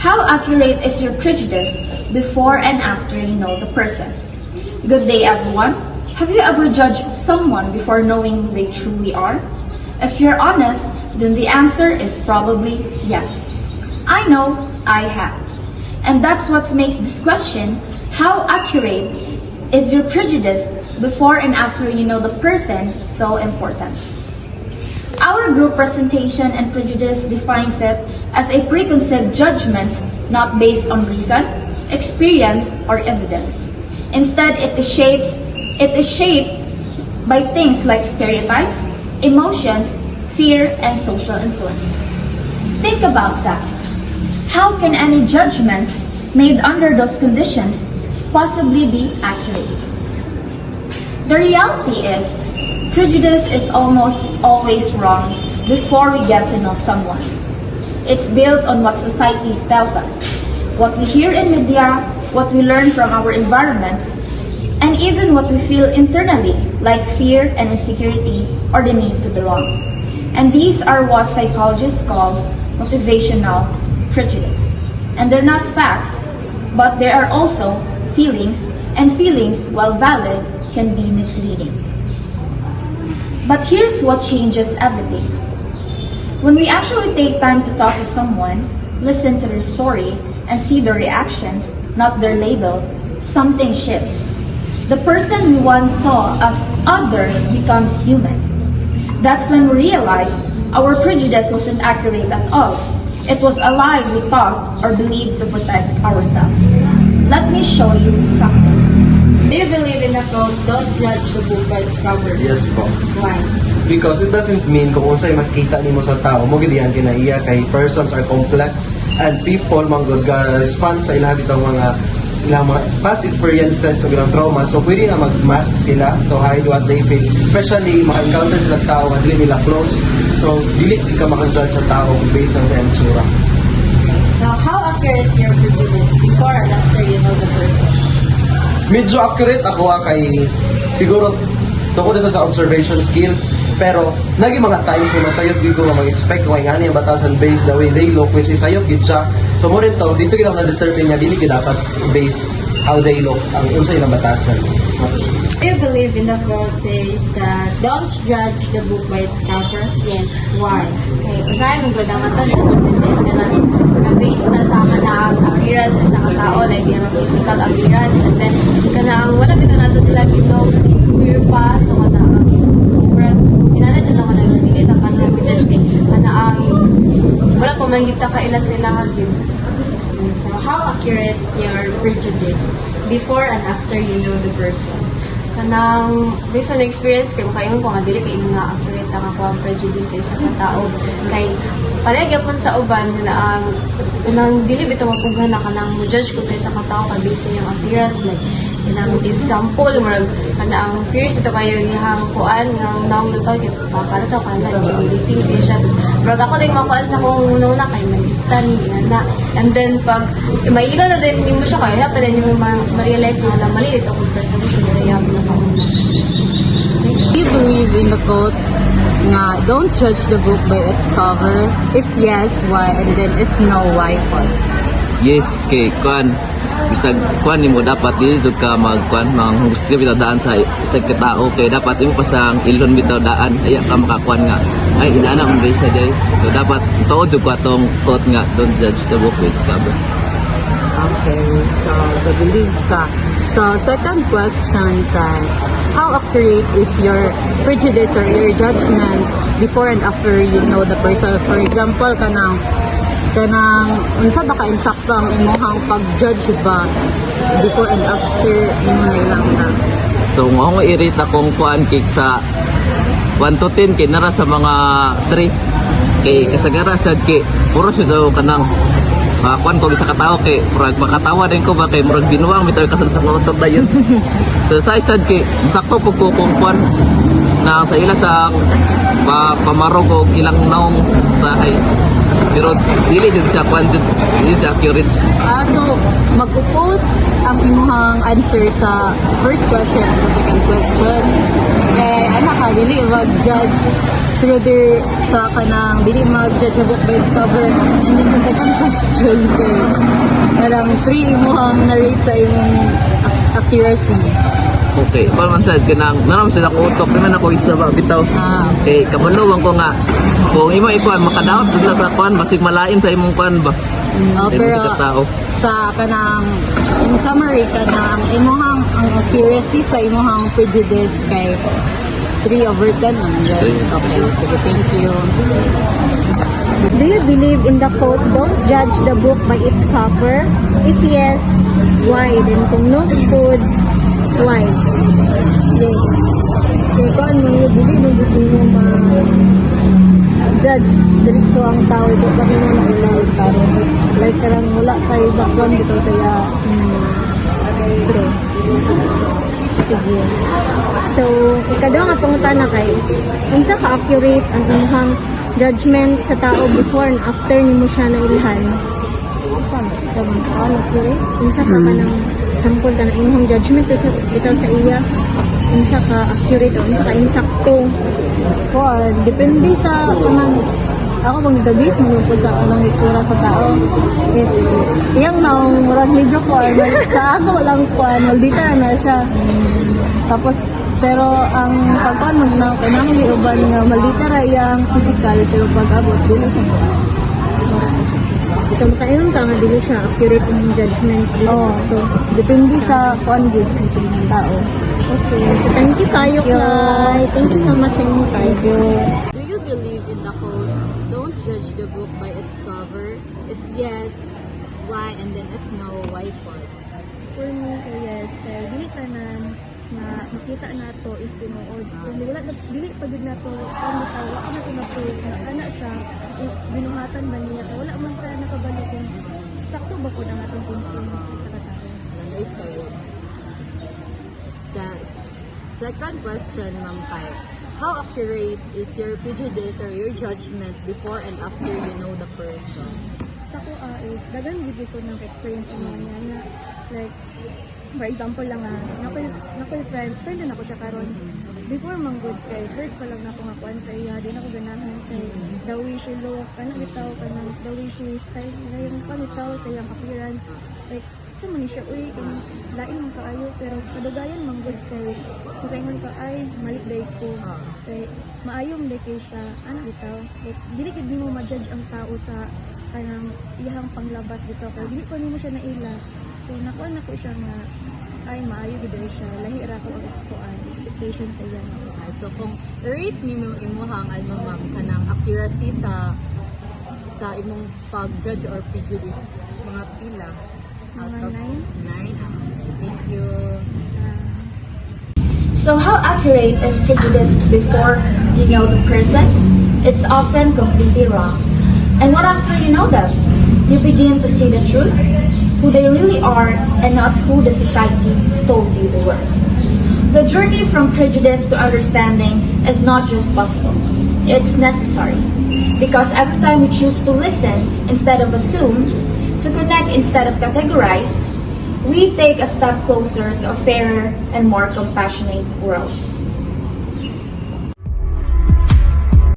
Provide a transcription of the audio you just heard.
How accurate is your prejudice before and after you know the person? Good day, everyone. Have you ever judged someone before knowing who they truly are? If you're honest, then the answer is probably yes. I know I have. And that's what makes this question, how accurate is your prejudice before and after you know the person, so important. Our group presentation and prejudice defines it as a preconceived judgment not based on reason, experience, or evidence. Instead, it is shaped by things like stereotypes, emotions, fear, and social influence. Think about that. How can any judgment made under those conditions possibly be accurate? The reality is, prejudice is almost always wrong before we get to know someone. It's built on what society tells us, what we hear in media, what we learn from our environment, and even what we feel internally, like fear and insecurity or the need to belong. And these are what psychologists call motivational prejudice. And they're not facts, but they are also feelings, and feelings, while valid, can be misleading. But here's what changes everything. When we actually take time to talk to someone, listen to their story, and see their reactions, not their label, something shifts. The person we once saw as other becomes human. That's when we realized our prejudice wasn't accurate at all. It was a lie we thought or believed to protect ourselves. Let me show you something. Do you believe in the quote, don't judge the book by its cover? Yes po. Why? Because it doesn't mean kung unsay makita nimo sa tao mo gid yan kinaiya kay persons are complex and people manggod ga respond sa ilang bitong mga past experiences sa ilang trauma, so pwede nga mag-mask sila to hide what they feel, especially ma-encounter sila tao nga dili nila close, so dili ka maka-judge sa tao based lang sa itsura. So, how accurate your prejudice before and after you know the person? Medyo accurate ako kay siguro tungkol na sa observation skills, pero naging mga times na masayot gid ko nga mag-expect kung nga niya batasan based the way they look, which is sayot gid siya. So mo rin to, dito gid ako na-determine nga dili gid dapat base how they look ang unsay na batasan. Do you believe in the quote says that don't judge the book by its cover? Yes. Why? Okay, usahay mo gud ang ato judgment ka na based na sa kanang appearance sa tao, like yung physical appearance, and then kanang wala bitaw nato nila gito fear pa so kanang murag inana jud naman ang dili ta kanang judge kay kanang wala pa man kita kaila sila hagin. So, how accurate your prejudice before and after you know the person? Kanang based on experience kay makaingon ko nga dili kay nga accurate ang ako ang prejudice sa katao kay pareha gyapon sa uban na ang dili bitaw mapughan na kanang mo-judge ko sa isa ka tao kay based sa iyang appearance, like kanang example murag kanang fears bitaw kayo nihang kuan ngang naong nutaw kay para sa kanang intimidating din siya, tapos murag ako din makuan sa kung una kay malita ni na, and then pag maila na din nimo siya kaya pa din yung ma-realize na mali dito kung perception sa iyang nakauna. Do you believe in the quote nga don't judge the book by its cover? If yes, why? And then if no, why for? Yes, kay kuan bisag kuan nimo dapat dili jud ka magkuan gusto ka bitaw daan sa isang katao kay dapat imo pa sang ilon bitaw daan aya ka makakuan nga ay inana man guys sa day, so dapat tuod jud ko atong quote nga don't judge the book by its cover. Okay, so believe ka. So second question kay how accurate is your prejudice or your judgment before and after you know the person? For example, kanang unsa ba ka insakto ang imong pag-judge ba before and after mo na ilang na? So mo irita kung kuan kay sa 1 to 10 kay nara sa mga 3 kay kasagara sad kay puro siya daw kanang kuan ko sa katao kay murag makatawa din ko ba kay murag binuwang bitaw kasal sa kunotok dayon. So sa isad kay sakto ko kung kuan na sa ila sa pamarog og ilang naong sahay, pero dili din siya kuan dili siya accurate. So magpo-post ang imong answer sa first question at sa second question. kay anak ka dili mag-judge through their sa kanang dili mag-judge a book by its cover. And then sa second question kay parang 3 imuhang narrate sa imong accuracy. Okay, para man sad kanang naram sila ko utok naman ako isa ba bitaw. Okay, kabuluwan ko nga kung imo ikuan makadaot sila sa kuan basig malain sa imong kuan ba. Pero sa tao. sa kanang in summary kanang imuhang ang accuracy sa imuhang prejudice kay 3/10 lang dyan. Okay, sige, thank you. Do you believe in the quote, don't judge the book by its cover? If yes, why? Then kung no food, why? Yes. Kaya kung ano yung dili mo ma-judge diretso ang tao, ito pa rin mo na tao. Like karang wala kay background dito sa iya. True. Sige. So, ikadaw nga pangutana kay, unsa ka accurate ang imong judgment sa tao before and after nimo siya nailhan? Unsa ka kanang sample ka ng imong judgment sa bitaw sa iya? Unsa ka accurate o unsa ka insakto? Depende sa kanang ako mag-gabis mo po sa anong itsura sa tao. If iyang naong murag medyo ko, sa ako lang po, maldita na siya. Tapos, pero ang pagkuhan magnaw, kanang liuban nga maldita ra iyang physical, pero pag-abot, dili siya po. So, makaingon ka nga dili siya accurate ang judgment. So, depende sa kuan gid ng tao. Okay. So, thank you kayo, Kai. Thank you so much, Amy. Thank you. Do you believe in the quote, don't judge the book by its cover? If yes, why? And then if no, why po? For me, yes. Kaya dili tanan na makita nato is tinuod. Kung wala na dili pagid nato kung tawa ka na tumato na ana siya is binuhatan ba niya wala man ta nakabalo kung sakto ba ko ang atong thinking sa katao. Nice kayo. Sa second question, Ma'am Pai, how accurate is your prejudice or your judgment before and after you know the person? Sa ko is dagan gid ko ng experience mo niya na like for example lang nakoy friend na ako siya karon before manggod kay first pa lang nako nga kuan sa iya di na ko ganahan kay the way she look kanang bitaw kanang the way she style ngayon panitaw sa iyang appearance like sa man siya uy kanang lain man kaayo pero kadugayan manggod kay kakaingon ka ay malit day ko kay maayong day kay siya ana bitaw like dili gid mo ma-judge ang tao sa kanang iyang panglabas bitaw kay dili pa nimo siya naila. So, nakuha na ko siya nga, ay, maayo gid siya. Lahi ra ko ang expectation sa iya. Okay, so kung rate nimo imuhang ano ma'am kanang accuracy sa imong pag-judge or prejudice, mga pila? Mga 9. 9? Thank you. So how accurate is prejudice before you know the person? It's often completely wrong. And what after you know them? You begin to see the truth, who they really are, and not who the society told you they were. The journey from prejudice to understanding is not just possible, it's necessary. Because every time we choose to listen instead of assume, to connect instead of categorize, we take a step closer to a fairer and more compassionate world.